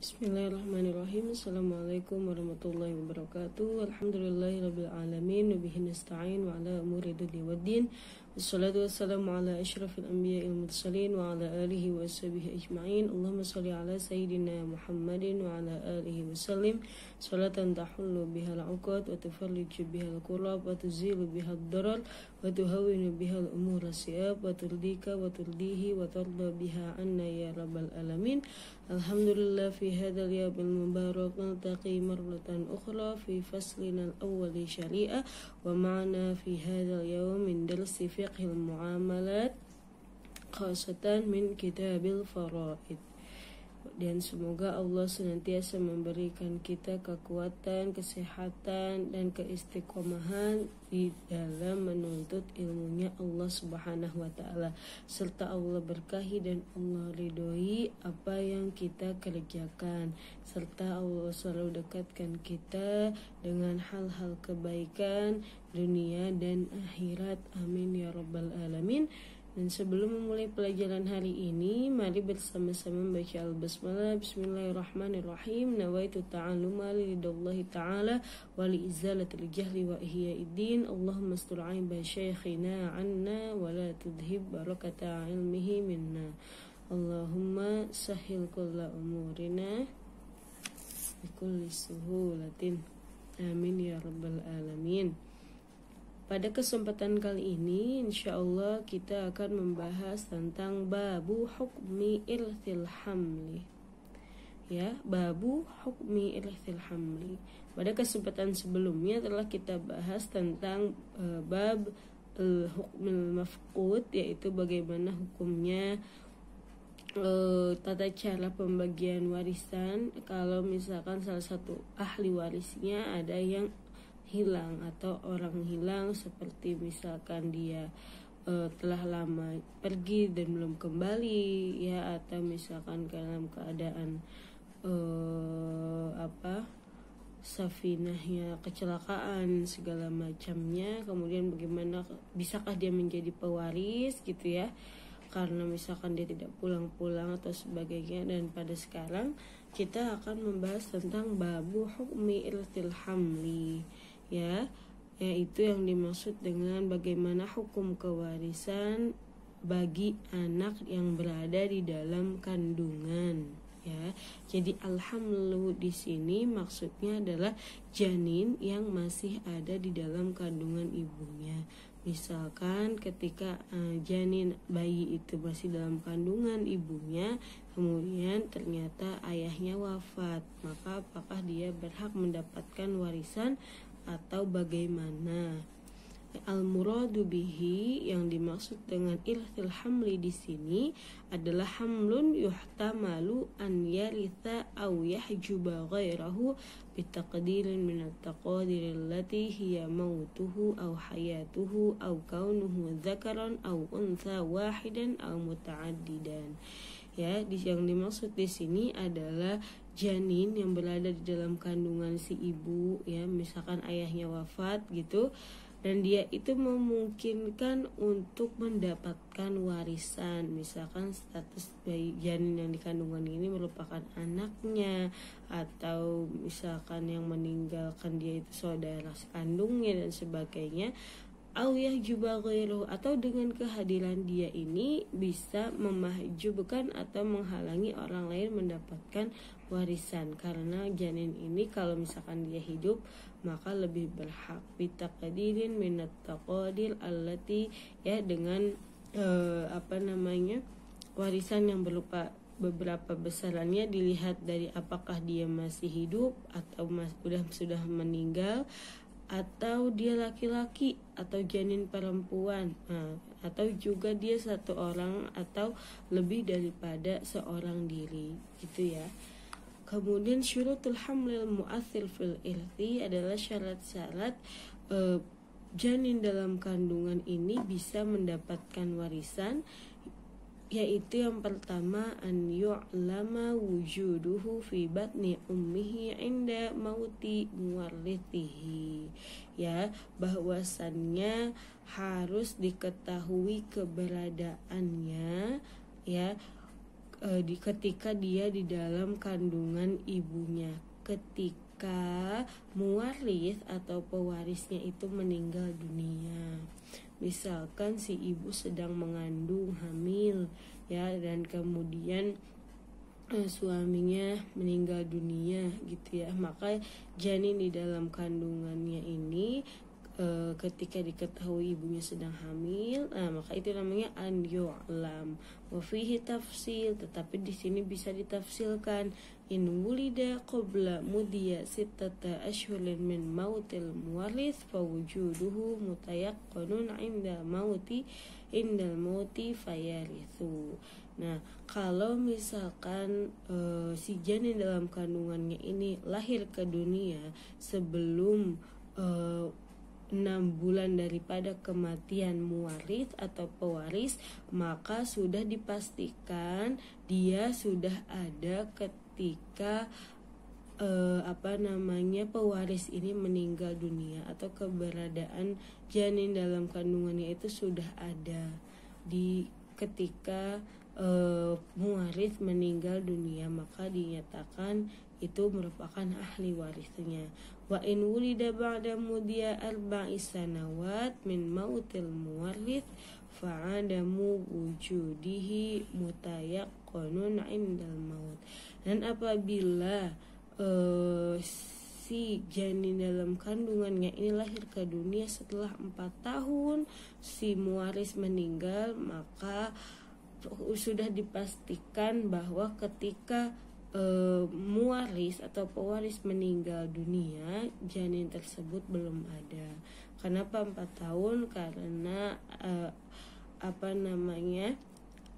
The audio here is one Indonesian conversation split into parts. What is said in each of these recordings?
Bismillahirrahmanirrahim. Assalamualaikum warahmatullahi wabarakatuh. Alhamdulillahirabbil alamin wa bihi nasta'in wa ala umuri dunya waddin. Wassalatu wassalamu ala asyrafil anbiya'il mursalin wa ala alihi wa sahbihi ajma'in. Allahumma shalli ala sayyidina Muhammadin wa ala alihi wa sallim. Salatan tahullu bihal 'uqad wa tufarriju bihal kurab wa tuzilu bihal darar wa tuhawwinu bihal umur as-si'ab wa turdika wa turdihi wa tarda biha anna ya rabbal alamin. Alhamdulillah fi hadzal yawmil mubarak naltaqi marratan ukhra fi faslina al-awwal syari'ah wa ma'na fi hadzal yawm min darsi fiqhil muamalat khasatan min kitabil faraid. Dan semoga Allah senantiasa memberikan kita kekuatan, kesehatan, dan keistiqomahan di dalam menuntut ilmunya Allah Subhanahu wa ta'ala, serta Allah berkahi dan Allah ridhoi apa yang kita kerjakan, serta Allah selalu dekatkan kita dengan hal-hal kebaikan dunia dan akhirat. Amin ya rabbal alamin. Dan sebelum memulai pelajaran hari ini, mari bersama-sama membaca al-basmalah. Bismillahirrahmanirrahim. Nawaitu ta'alluma lillahi ta'ala wa li izalatil jahli wa ihyaiddin. Allahumma astur aiba syekhina anna wa la tudhib barakata ilmihi minna. Allahumma sahil kulla umurina bikulli suhulatin. Amin ya rabbal alamin. Pada kesempatan kali ini, insya Allah kita akan membahas tentang babu hukmi irthil hamli. Ya, babu hukmi irthil hamli. Pada kesempatan sebelumnya telah kita bahas tentang bab hukmil mafqud, yaitu bagaimana hukumnya tata cara pembagian warisan kalau misalkan salah satu ahli warisnya ada yang hilang atau orang hilang, seperti misalkan dia telah lama pergi dan belum kembali, ya, atau misalkan dalam keadaan safinahnya kecelakaan segala macamnya, kemudian bagaimana bisakah dia menjadi pewaris gitu ya, karena misalkan dia tidak pulang-pulang atau sebagainya. Dan pada sekarang kita akan membahas tentang babu hukmi irthil hamli, ya, yaitu yang dimaksud dengan bagaimana hukum kewarisan bagi anak yang berada di dalam kandungan, ya. Jadi alhamlu di sini maksudnya adalah janin yang masih ada di dalam kandungan ibunya. Misalkan ketika janin bayi itu masih dalam kandungan ibunya, kemudian ternyata ayahnya wafat, maka apakah dia berhak mendapatkan warisan atau bagaimana? Al-muradu bihi, yang dimaksud dengan irthil hamli di sini adalah hamlun yuhtamalu an yaritha aw yahjuba ghairahu bitaqdirin min at-taqadir allati hiya mautuhu aw hayatuhu aw kaunuhu dzakaran aw untha wahidan aw muta'addidan. Ya, yang dimaksud di sini adalah janin yang berada di dalam kandungan si ibu, ya, misalkan ayahnya wafat gitu, dan dia itu memungkinkan untuk mendapatkan warisan. Misalkan status bayi janin yang di kandungan ini merupakan anaknya, atau misalkan yang meninggalkan dia itu saudara kandungnya dan sebagainya. Atau dengan kehadiran dia ini bisa memahjubkan atau menghalangi orang lain mendapatkan warisan, karena janin ini kalau misalkan dia hidup maka lebih berhak bitaqdirin minat taqadir allati, ya, dengan warisan yang berupa beberapa besarannya dilihat dari apakah dia masih hidup atau sudah meninggal, atau dia laki-laki atau janin perempuan, atau juga dia satu orang atau lebih daripada seorang diri, gitu ya. Kemudian syurutul hamlil mu'athir fil irthi adalah syarat-syarat janin dalam kandungan ini bisa mendapatkan warisan, yaitu yang pertama an yu'lama wujuduhu fi batni ummihi inda mauti muwarrithihi, ya, bahwasannya harus diketahui keberadaannya, ya, ketika dia di dalam kandungan ibunya, ketika muwaris atau pewarisnya itu meninggal dunia. Misalkan si ibu sedang mengandung hamil ya, dan kemudian suaminya meninggal dunia gitu ya, maka janin di dalam kandungannya ini ketika diketahui ibunya sedang hamil, maka itu namanya an yu'lam. Wa fihi tafsil, tetapi di sini bisa ditafsilkan. In wulida qabla mudiya sittata ashhurin min mautil muwarith fa wujuduhu mutayaqqanun indal mauti fayarithu. Nah, kalau misalkan si janin dalam kandungannya ini lahir ke dunia sebelum 6 bulan daripada kematian muwaris atau pewaris, maka sudah dipastikan dia sudah ada ketika pewaris ini meninggal dunia, atau keberadaan janin dalam kandungannya itu sudah ada di ketika muwaris meninggal dunia, maka dinyatakan itu merupakan ahli warisnya. Wa in wulida ba'da mudiya arba'i sanawat min mautil muwarith fa'adamu wujudihi mutayaqqanun indal maut. Dan apabila si janin dalam kandungannya ini lahir ke dunia setelah 4 tahun si muwaris meninggal, maka sudah dipastikan bahwa ketika muwaris atau pewaris meninggal dunia, janin tersebut belum ada. Kenapa 4 tahun? Karena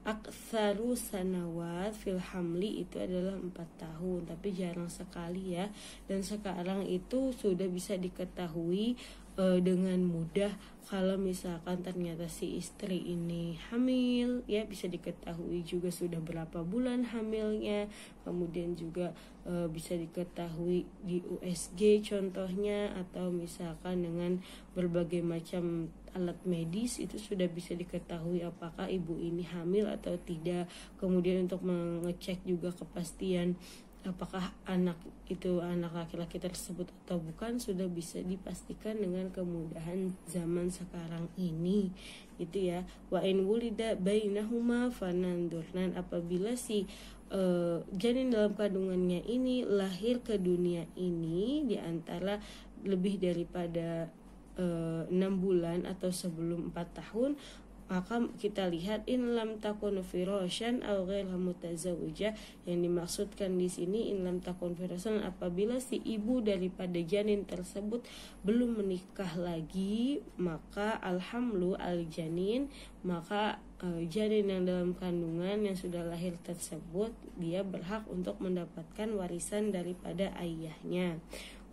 aksaru sanawat fil hamli itu adalah 4 tahun, tapi jarang sekali ya. Dan sekarang itu sudah bisa diketahui dengan mudah kalau misalkan ternyata si istri ini hamil ya, bisa diketahui juga sudah berapa bulan hamilnya, kemudian juga bisa diketahui di USG contohnya, atau misalkan dengan berbagai macam alat medis itu sudah bisa diketahui apakah ibu ini hamil atau tidak. Kemudian untuk mengecek juga kepastian apakah anak itu anak laki-laki tersebut atau bukan, sudah bisa dipastikan dengan kemudahan zaman sekarang ini gitu ya. Wa in wulida bainahuma fanandur. Dan apabila si janin dalam kandungannya ini lahir ke dunia ini di antara lebih daripada 6 bulan atau sebelum 4 tahun, maka kita lihat in lam takun firasyan aw ghaira mutazawwijah. Yang dimaksudkan di sini in lam takun firasyan, apabila si ibu daripada janin tersebut belum menikah lagi, maka alhamlu al janin, maka janin yang dalam kandungan yang sudah lahir tersebut dia berhak untuk mendapatkan warisan daripada ayahnya.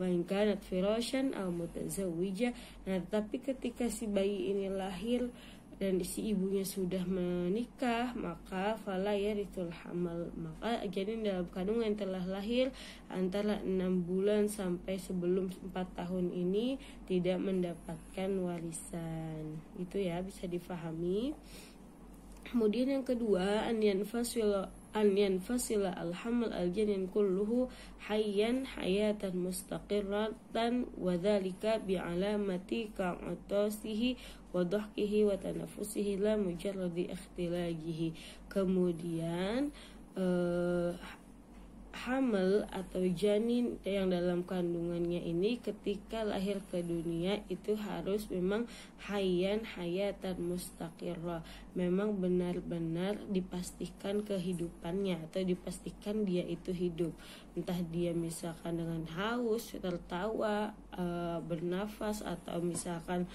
Wa in kanat firasyan aw mutazawwijah. Nah, tapi ketika si bayi ini lahir dan si ibunya sudah menikah, maka fala yarithul hamal, maka janin dalam kandungan yang telah lahir antara 6 bulan sampai sebelum 4 tahun ini tidak mendapatkan warisan. Itu ya, bisa difahami. Kemudian yang kedua, an yanfasila al-hamal al-janin kulluhu hayyan hayatan mustaqirratan wa dzalika bi alamati ka'atasihi wa dhahkihi wa tanafusihi la mujarradi ikhtilajihi. Kemudian hamil atau janin yang dalam kandungannya ini ketika lahir ke dunia itu harus memang hayyan hayatan mustaqirrah, memang benar-benar dipastikan kehidupannya atau dipastikan dia itu hidup, entah dia misalkan dengan haus, tertawa, bernafas, atau misalkan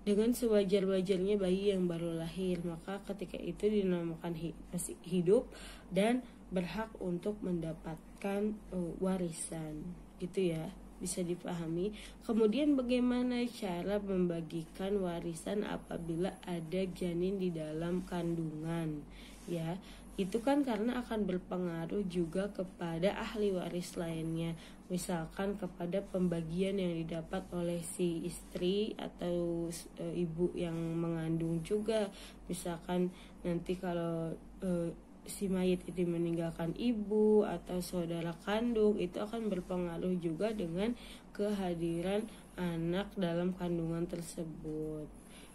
dengan sewajar-wajarnya bayi yang baru lahir, maka ketika itu dinamakan masih hidup dan berhak untuk mendapatkan warisan gitu ya, bisa dipahami. Kemudian bagaimana cara membagikan warisan apabila ada janin di dalam kandungan ya, itu kan karena akan berpengaruh juga kepada ahli waris lainnya, misalkan kepada pembagian yang didapat oleh si istri atau ibu yang mengandung juga. Misalkan nanti kalau si mayit itu meninggalkan ibu atau saudara kandung, itu akan berpengaruh juga dengan kehadiran anak dalam kandungan tersebut.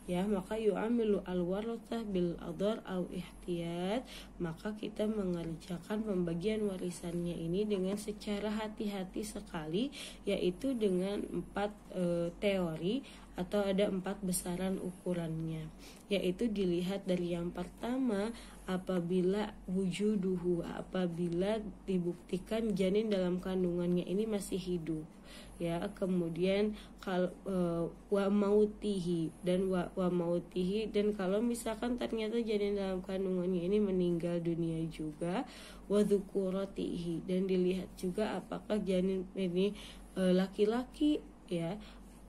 Ya, maka yu'amilu al-warathah bil adhar au ihtiyat, maka kita mengerjakan pembagian warisannya ini dengan secara hati-hati sekali, yaitu dengan 4 teori atau ada 4 besaran ukurannya, yaitu dilihat dari yang pertama, apabila wujuduhu, apabila dibuktikan janin dalam kandungannya ini masih hidup, ya. Kemudian kalau wa mautihi dan kalau misalkan ternyata janin dalam kandungannya ini meninggal dunia juga, wa dzukuratihi, dan dilihat juga apakah janin ini laki-laki, ya,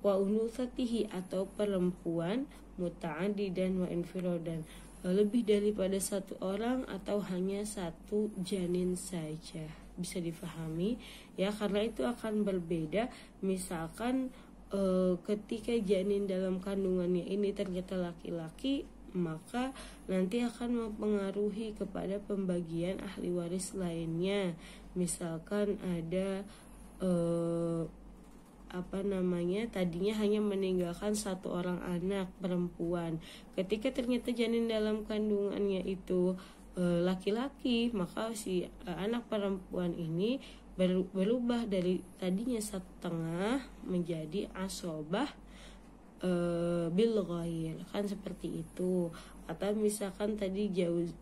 wa unusatihi, atau perempuan, muta'addidan wa infiradan, lebih daripada 1 orang atau hanya 1 janin saja. Bisa difahami ya, karena itu akan berbeda. Misalkan ketika janin dalam kandungannya ini ternyata laki-laki, maka nanti akan mempengaruhi kepada pembagian ahli waris lainnya. Misalkan ada tadinya hanya meninggalkan 1 orang anak perempuan, ketika ternyata janin dalam kandungannya itu laki-laki, maka si anak perempuan ini berubah dari tadinya 1/2 menjadi asobah bil ghair, kan seperti itu. Atau misalkan tadi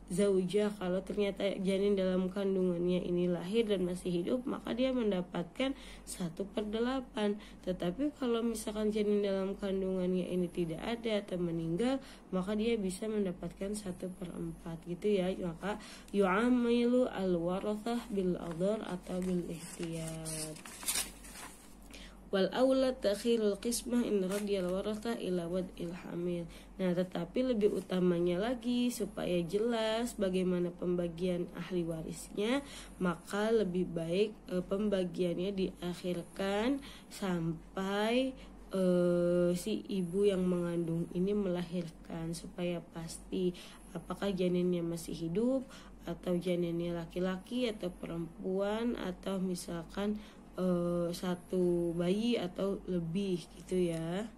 zaujah, kalau ternyata janin dalam kandungannya ini lahir dan masih hidup, maka dia mendapatkan 1/8. Tetapi kalau misalkan janin dalam kandungannya ini tidak ada atau meninggal, maka dia bisa mendapatkan 1/4 gitu ya. Maka yu'amilu al-warathah bil adhar atau bil ihtiyat. Wal aula takhirul qismah in radiyal waratha ila wad'il hamil. Nah, tetapi lebih utamanya lagi supaya jelas bagaimana pembagian ahli warisnya, maka lebih baik pembagiannya diakhirkan sampai si ibu yang mengandung ini melahirkan, supaya pasti apakah janinnya masih hidup atau janinnya laki-laki atau perempuan, atau misalkan 1 bayi atau lebih gitu ya.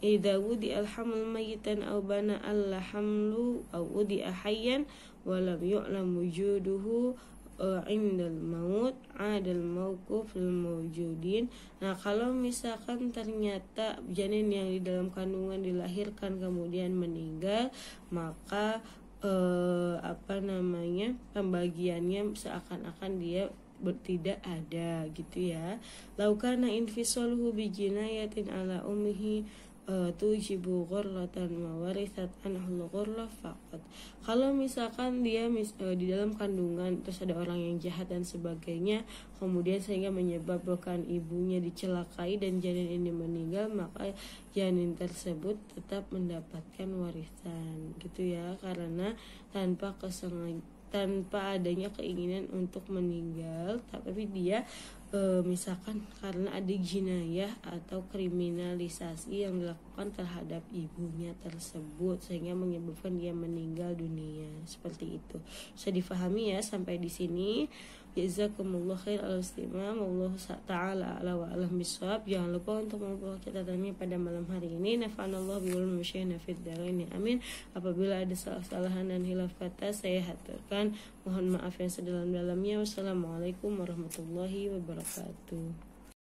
Idza wudi alhamul mayitan aw bana alhamlu aw wudi ahyan wa lam yu'lam wujuduhu indal maut adal mauquf lil mawjudin. Nah, kalau misalkan ternyata janin yang di dalam kandungan dilahirkan kemudian meninggal, maka pembagiannya seakan-akan dia tidak ada gitu ya. Laukana infisaluhu bijinayatin ala ummihi tujibu ghurratan wa warithat anhu ghurrah faqat. Kalau misalkan dia di dalam kandungan terus ada orang yang jahat dan sebagainya, kemudian sehingga menyebabkan ibunya dicelakai dan janin ini meninggal, maka janin tersebut tetap mendapatkan warisan gitu ya, karena tanpa adanya keinginan untuk meninggal, tapi dia misalkan karena ada jinayah atau kriminalisasi yang dilakukan terhadap ibunya tersebut sehingga menyebabkan dia meninggal dunia. Seperti itu. Bisa difahami ya sampai di sini. Jazakumullah khair al-istimam. Wallahu ta'ala ala wa alam bisawab. Jangan lupa untuk membuat catatannya pada malam hari ini. Nafa'anallahu biwal masyayna fid dharaini. Amin. Apabila ada salah-salahan dan hilaf kata, saya haturkan mohon maaf yang sedalam-dalamnya. Wassalamualaikum warahmatullahi wabarakatuh.